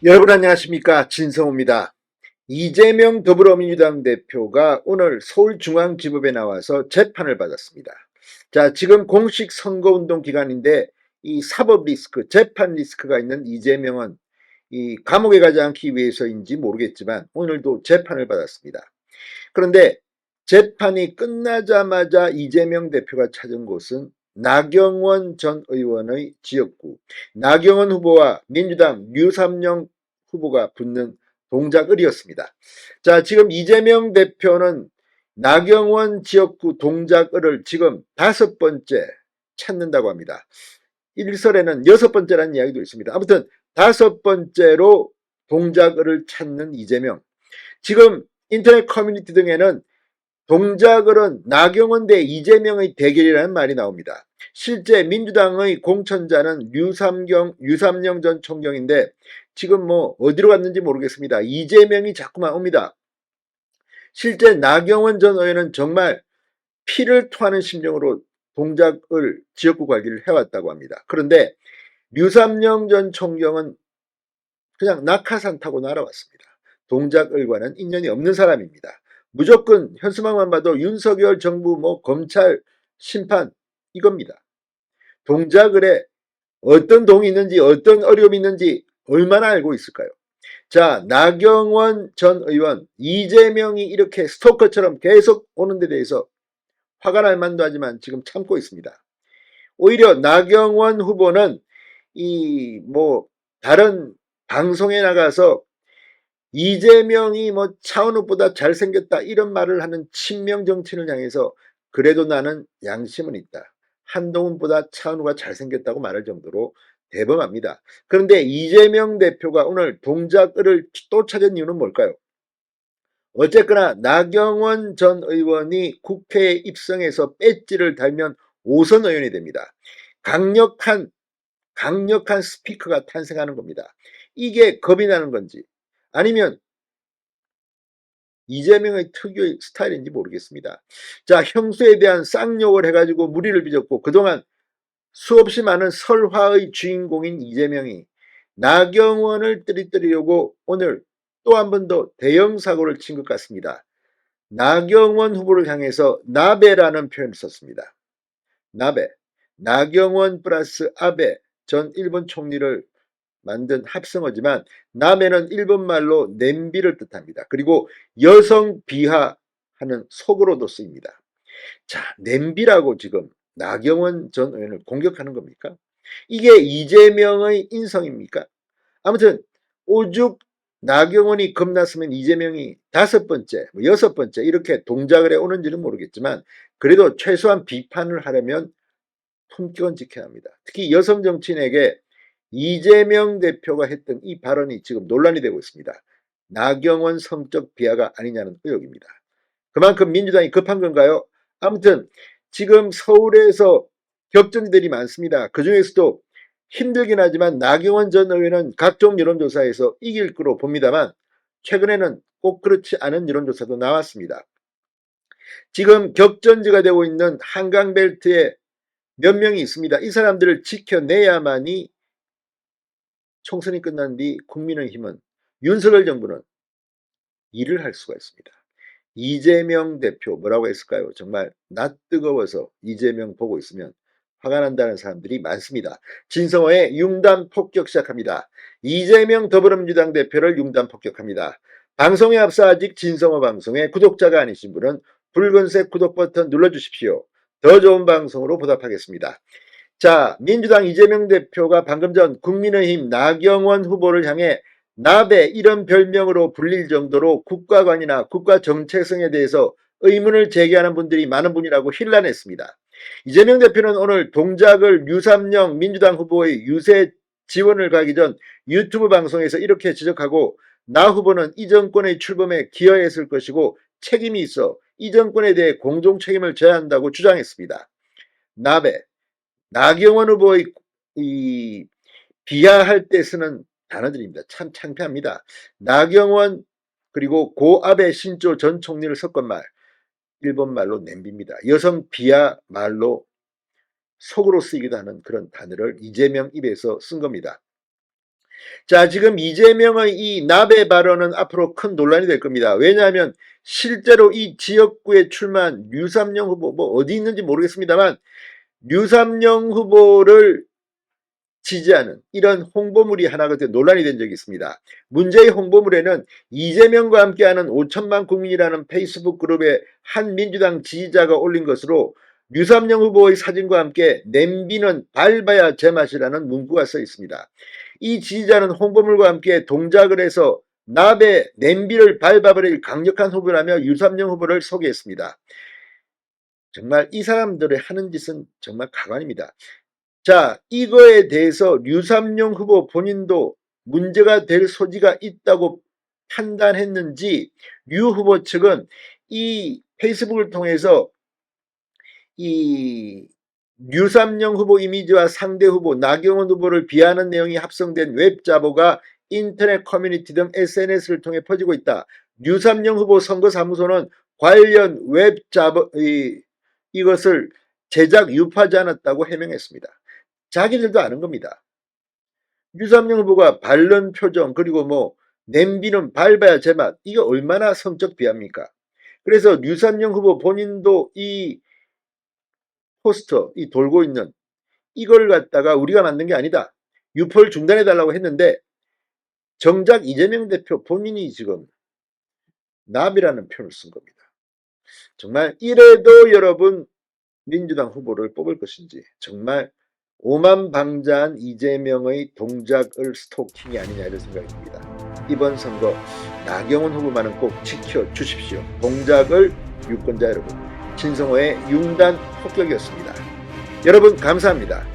여러분 안녕하십니까, 진성호입니다. 이재명 더불어민주당 대표가 오늘 서울중앙지법에 나와서 재판을 받았습니다. 자, 지금 공식 선거운동 기간인데 이 사법 리스크, 재판 리스크가 있는 이재명은 이 감옥에 가지 않기 위해서인지 모르겠지만 오늘도 재판을 받았습니다. 그런데 재판이 끝나자마자 이재명 대표가 찾은 곳은 나경원 전 의원의 지역구, 나경원 후보와 민주당 류삼영 후보가 붙는 동작을이었습니다. 자, 지금 이재명 대표는 나경원 지역구 동작을을 지금 5번째 찾는다고 합니다. 일설에는 6번째라는 이야기도 있습니다. 아무튼 5번째로 동작을을 찾는 이재명. 지금 인터넷 커뮤니티 등에는 동작을은 나경원 대 이재명의 대결이라는 말이 나옵니다. 실제 민주당의 공천자는 류삼영 전 총경인데 지금 뭐 어디로 갔는지 모르겠습니다. 이재명이 자꾸만 옵니다. 실제 나경원 전 의원은 정말 피를 토하는 심정으로 동작을 지역구 관리를 해왔다고 합니다. 그런데 류삼영 전 총경은 그냥 낙하산 타고 날아왔습니다. 동작을과는 인연이 없는 사람입니다. 무조건 현수막만 봐도 윤석열 정부 검찰 심판 이겁니다. 동작을에 어떤 동이 있는지 어떤 어려움이 있는지 얼마나 알고 있을까요? 자, 나경원 전 의원, 이재명이 이렇게 스토커처럼 계속 오는 데 대해서 화가 날 만도 하지만 지금 참고 있습니다. 오히려 나경원 후보는 다른 방송에 나가서 이재명이 차은우보다 잘생겼다 이런 말을 하는 친명 정치인을 향해서 그래도 나는 양심은 있다. 한동훈보다 차은우가 잘생겼다고 말할 정도로 대범합니다. 그런데 이재명 대표가 오늘 동작을을 또 찾은 이유는 뭘까요? 어쨌거나 나경원 전 의원이 국회에 입성해서 배지를 달면 5선 의원이 됩니다. 강력한 스피커가 탄생하는 겁니다. 이게 겁이 나는 건지 아니면 이재명의 특유의 스타일인지 모르겠습니다. 자, 형수에 대한 쌍욕을 해가지고 무리를 빚었고 그동안 수없이 많은 설화의 주인공인 이재명이 나경원을 뜨리려고 오늘 또 한 번 더 대형 사고를 친 것 같습니다. 나경원 후보를 향해서 나베라는 표현을 썼습니다. 나베, 나경원 플러스 아베 전 일본 총리를 만든 합성어지만 남해는 일본말로 냄비를 뜻합니다. 그리고 여성 비하하는 속어로도 쓰입니다. 자, 냄비라고 지금 나경원 전 의원을 공격하는 겁니까? 이게 이재명의 인성입니까? 아무튼 오죽 나경원이 겁났으면 이재명이 5번째, 6번째 이렇게 동작을 해오는지는 모르겠지만 그래도 최소한 비판을 하려면 품격은 지켜야 합니다. 특히 여성 정치인에게 이재명 대표가 했던 이 발언이 지금 논란이 되고 있습니다. 나경원 성적 비하가 아니냐는 의혹입니다. 그만큼 민주당이 급한 건가요? 아무튼 지금 서울에서 격전지들이 많습니다. 그중에서도 힘들긴 하지만 나경원 전 의원은 각종 여론조사에서 이길 거로 봅니다만 최근에는 꼭 그렇지 않은 여론조사도 나왔습니다. 지금 격전지가 되고 있는 한강벨트에 몇 명이 있습니다. 이 사람들을 지켜내야만이 총선이 끝난 뒤 국민의힘은, 윤석열 정부는 일을 할 수가 있습니다. 이재명 대표 뭐라고 했을까요? 정말 낯뜨거워서 이재명 보고 있으면 화가 난다는 사람들이 많습니다. 진성호의 융단 폭격 시작합니다. 이재명 더불어민주당 대표를 융단 폭격합니다. 방송에 앞서 아직 진성호 방송의 구독자가 아니신 분은 붉은색 구독 버튼 눌러주십시오. 더 좋은 방송으로 보답하겠습니다. 자, 민주당 이재명 대표가 방금 전 국민의힘 나경원 후보를 향해 나베 이런 별명으로 불릴 정도로 국가관이나 국가정체성에 대해서 의문을 제기하는 분들이 많은 분이라고 힐난했습니다. 이재명 대표는 오늘 동작을 류삼영 민주당 후보의 유세 지원을 가기 전 유튜브 방송에서 이렇게 지적하고 나 후보는 이 정권의 출범에 기여했을 것이고 책임이 있어 이 정권에 대해 공동 책임을 져야 한다고 주장했습니다. 나베, 나경원 후보의 비하할 때 쓰는 단어들입니다. 참 창피합니다. 나경원 그리고 고아베 신조 전 총리를 섞은 말, 일본말로 냄비입니다. 여성 비하 말로 속으로 쓰이기도 하는 그런 단어를 이재명 입에서 쓴 겁니다. 자, 지금 이재명의 이 나배 발언은 앞으로 큰 논란이 될 겁니다. 왜냐하면 실제로 이 지역구에 출마한 류삼영 후보, 뭐 어디 있는지 모르겠습니다만 류삼영 후보를 지지하는 이런 홍보물이 하나가 논란이 된 적이 있습니다. 문제의 홍보물에는 이재명과 함께하는 5천만 국민이라는 페이스북 그룹의 한 민주당 지지자가 올린 것으로 류삼영 후보의 사진과 함께 냄비는 밟아야 제맛이라는 문구가 써 있습니다. 이 지지자는 홍보물과 함께 동작을 해서 나베 냄비를 밟아버릴 강력한 후보라며 류삼영 후보를 소개했습니다. 정말 이 사람들의 하는 짓은 정말 가관입니다. 자, 이거에 대해서 류삼용 후보 본인도 문제가 될 소지가 있다고 판단했는지 류 후보 측은 이 페이스북을 통해서 이 류삼용 후보 이미지와 상대 후보 나경원 후보를 비하하는 내용이 합성된 웹자보가 인터넷 커뮤니티 등 SNS를 통해 퍼지고 있다. 류삼용 후보 선거사무소는 관련 웹자보 이것을 제작 유포하지 않았다고 해명했습니다. 자기들도 아는 겁니다. 류삼영 후보가 바른 표정 그리고 뭐 냄비는 밟아야 제맛, 이게 얼마나 성적 비하입니까? 그래서 류삼영 후보 본인도 이 포스터, 이 돌고 있는 이걸 갖다가 우리가 만든 게 아니다, 유포를 중단해달라고 했는데 정작 이재명 대표 본인이 지금 납이라는 표현을 쓴 겁니다. 정말 이래도 여러분 민주당 후보를 뽑을 것인지, 정말 오만방자한 이재명의 동작을 스토킹이 아니냐 이런 생각이 듭니다. 이번 선거 나경원 후보만은 꼭 지켜주십시오. 동작을 유권자 여러분, 진성호의 융단 폭격이었습니다. 여러분 감사합니다.